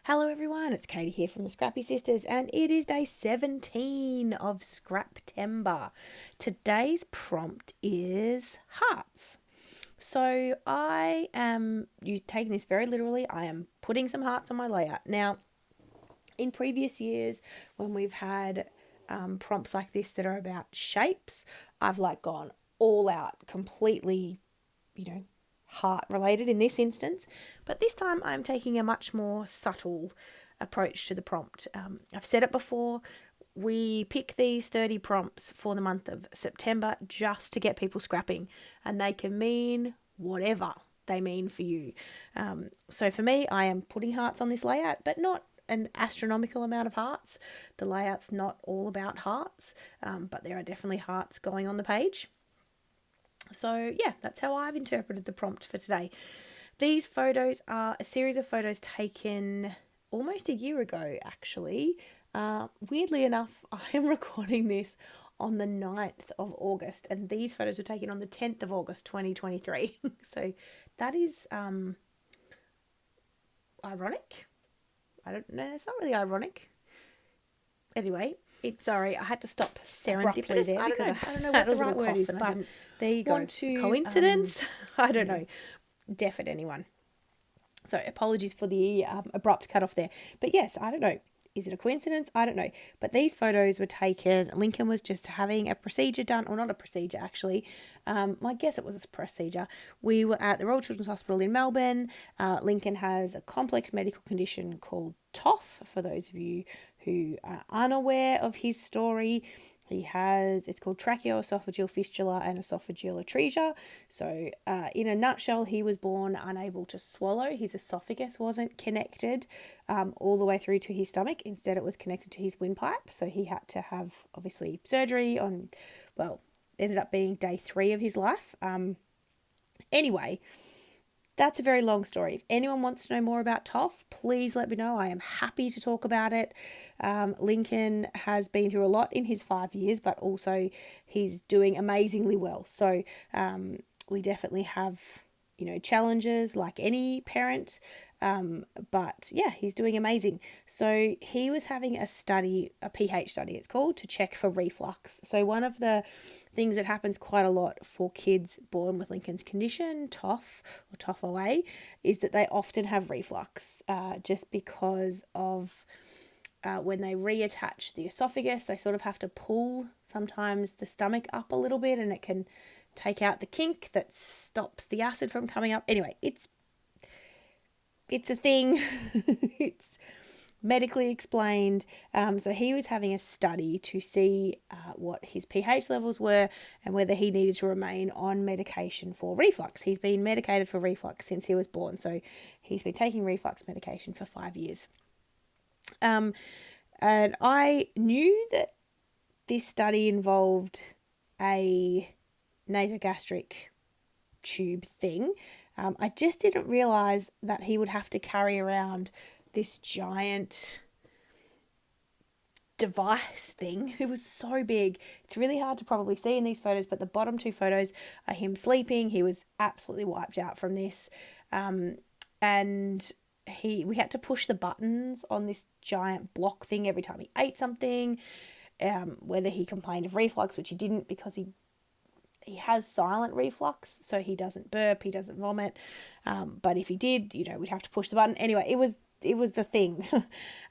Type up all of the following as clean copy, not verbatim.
Hello everyone, it's Katie here from the Scrappy Sisters and it is day 17 of Scraptember. Today's prompt is hearts. So I am taking this very literally. I am putting some hearts on my layout. Now, in previous years when we've had prompts like this that are about shapes, I've gone all out, completely, heart related in this instance, but this time I'm taking a much more subtle approach to the prompt. I've said it before, we pick these 30 prompts for the month of September just to get people scrapping, and they can mean whatever they mean for you. So for me, I am putting hearts on this layout, but not an astronomical amount of hearts. The layout's not all about hearts, but there are definitely hearts going on the page. So yeah, that's how I've interpreted the prompt for today. These photos are a series of photos taken almost a year ago, actually. Weirdly enough, I am recording this on the 9th of August, and these photos were taken on the 10th of August 2023. So that is ironic. I don't know, it's not really ironic. Anyway, sorry, I had to stop serendipitous there because I don't know what the right word is, but there you go. Coincidence? I don't know. Deaf at anyone. So apologies for the abrupt cut off there. But yes, I don't know. Is it a coincidence? I don't know. But these photos were taken. Lincoln was just having a procedure done, or not a procedure actually. I guess it was a procedure. We were at the Royal Children's Hospital in Melbourne. Lincoln has a complex medical condition called TOF, for those of you who are unaware of his story. It's called tracheoesophageal fistula and esophageal atresia. So in a nutshell, he was born unable to swallow. His esophagus wasn't connected all the way through to his stomach. Instead, it was connected to his windpipe. So he had to have, obviously, surgery on, ended up being day 3 of his life. Anyway, that's a very long story. If anyone wants to know more about TOF, please let me know. I am happy to talk about it. Lincoln has been through a lot in his 5 years, but also he's doing amazingly well. So we definitely have, challenges like any parent. But yeah, he's doing amazing. So he was having a study, a pH study it's called, to check for reflux. So one of the things that happens quite a lot for kids born with Lincoln's condition, TOF or TOF-OA, is that they often have reflux just because of when they reattach the esophagus, they sort of have to pull sometimes the stomach up a little bit, and it can take out the kink that stops the acid from coming up. Anyway, it's a thing. It's medically explained. So he was having a study to see what his pH levels were and whether he needed to remain on medication for reflux. He's been medicated for reflux since he was born. So he's been taking reflux medication for 5 years. And I knew that this study involved a nasogastric tube thing. I just didn't realise that he would have to carry around this giant device thing. It was so big. It's really hard to probably see in these photos, but the bottom 2 photos are him sleeping. He was absolutely wiped out from this. And we had to push the buttons on this giant block thing every time he ate something. Whether he complained of reflux, which he didn't, because he has silent reflux, so he doesn't burp, he doesn't vomit. But if he did, we'd have to push the button. Anyway, it was the thing.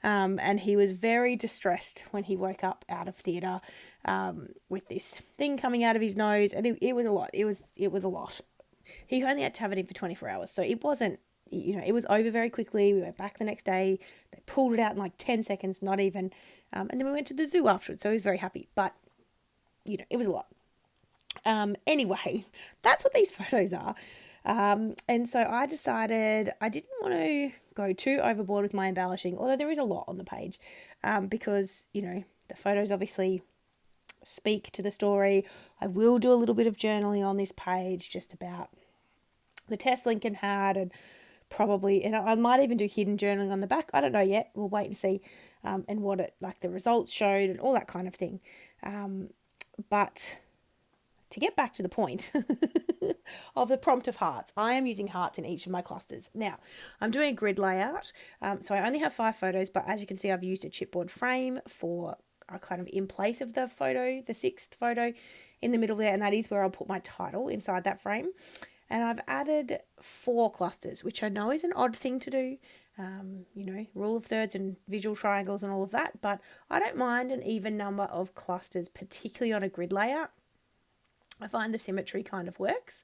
And he was very distressed when he woke up out of theatre with this thing coming out of his nose, and it was a lot. It was a lot. He only had to have it in for 24 hours, so it wasn't, it was over very quickly. We went back the next day. They pulled it out in 10 seconds, not even. And then we went to the zoo afterwards, so he was very happy. But, it was a lot. Anyway, that's what these photos are. And so I decided I didn't want to go too overboard with my embellishing, although there is a lot on the page, because, the photos obviously speak to the story. I will do a little bit of journaling on this page just about the test Lincoln had, and and I might even do hidden journaling on the back. I don't know yet. We'll wait and see. And what the results showed and all that kind of thing. But to get back to the point of the prompt of hearts, I am using hearts in each of my clusters. Now, I'm doing a grid layout, so I only have 5 photos, but as you can see, I've used a chipboard frame for kind of in place of the photo, the 6th photo in the middle there, and that is where I'll put my title inside that frame. And I've added 4 clusters, which I know is an odd thing to do, rule of thirds and visual triangles and all of that, but I don't mind an even number of clusters, particularly on a grid layout. I find the symmetry kind of works.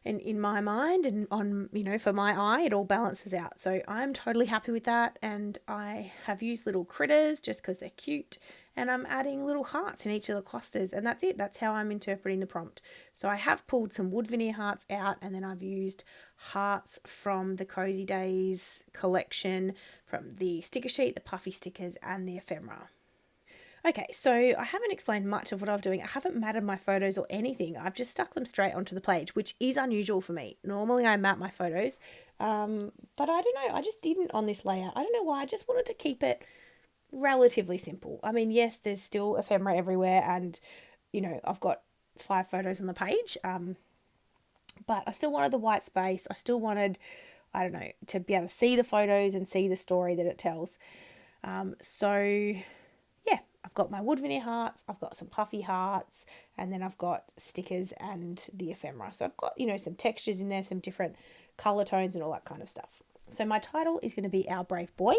And in my mind and on, for my eye, it all balances out. So I'm totally happy with that. And I have used little critters just because they're cute. And I'm adding little hearts in each of the clusters. And that's it. That's how I'm interpreting the prompt. So I have pulled some wood veneer hearts out. And then I've used hearts from the Cozy Days collection, from the sticker sheet, the puffy stickers, and the ephemera. Okay, so I haven't explained much of what I'm doing. I haven't matted my photos or anything. I've just stuck them straight onto the page, which is unusual for me. Normally I mat my photos, but I don't know. I just didn't on this layout. I don't know why. I just wanted to keep it relatively simple. I mean, yes, there's still ephemera everywhere and, I've got 5 photos on the page, but I still wanted the white space. I still wanted, to be able to see the photos and see the story that it tells. I've got my wood veneer hearts, I've got some puffy hearts, and then I've got stickers and the ephemera. So I've got, some textures in there, some different colour tones and all that kind of stuff. So my title is going to be Our Brave Boy.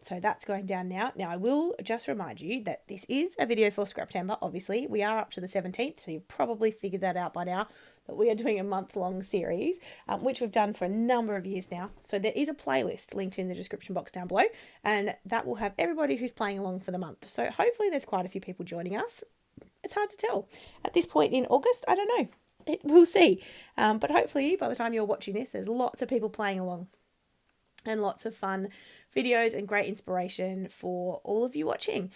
So that's going down now. Now, I will just remind you that this is a video for Scraptember, obviously. We are up to the 17th, so you've probably figured that out by now, that we are doing a month-long series, which we've done for a number of years now. So there is a playlist linked in the description box down below, and that will have everybody who's playing along for the month. So hopefully there's quite a few people joining us. It's hard to tell. At this point in August, I don't know. We'll see. But hopefully by the time you're watching this, there's lots of people playing along and lots of fun videos and great inspiration for all of you watching.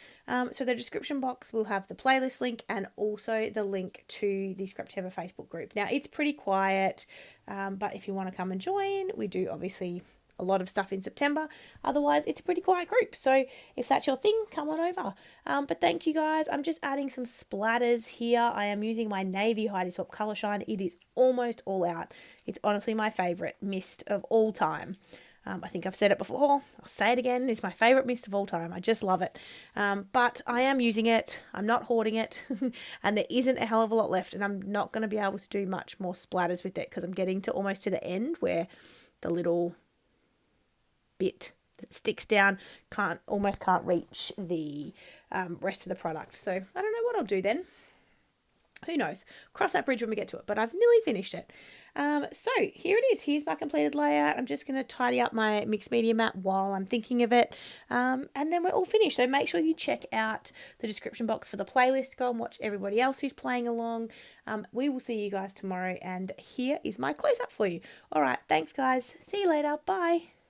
So the description box will have the playlist link and also the link to the Scraptember Facebook group. Now, it's pretty quiet, but if you want to come and join, we do obviously a lot of stuff in September. Otherwise, it's a pretty quiet group. So if that's your thing, come on over. But thank you guys. I'm just adding some splatters here. I am using my Navy Heidi Swap Colour Shine. It is almost all out. It's honestly my favourite mist of all time. I think I've said it before. I'll say it again. It's my favourite mist of all time. I just love it. But I am using it. I'm not hoarding it. And there isn't a hell of a lot left. And I'm not going to be able to do much more splatters with it because I'm getting to almost to the end where the little bit that sticks down almost can't reach the rest of the product. So I don't know what I'll do then. Who knows? Cross that bridge when we get to it. But I've nearly finished it. So here it is. Here's my completed layout. I'm just going to tidy up my mixed media mat while I'm thinking of it. And then we're all finished. So make sure you check out the description box for the playlist. Go and watch everybody else who's playing along. We will see you guys tomorrow. And here is my close-up for you. All right. Thanks, guys. See you later. Bye.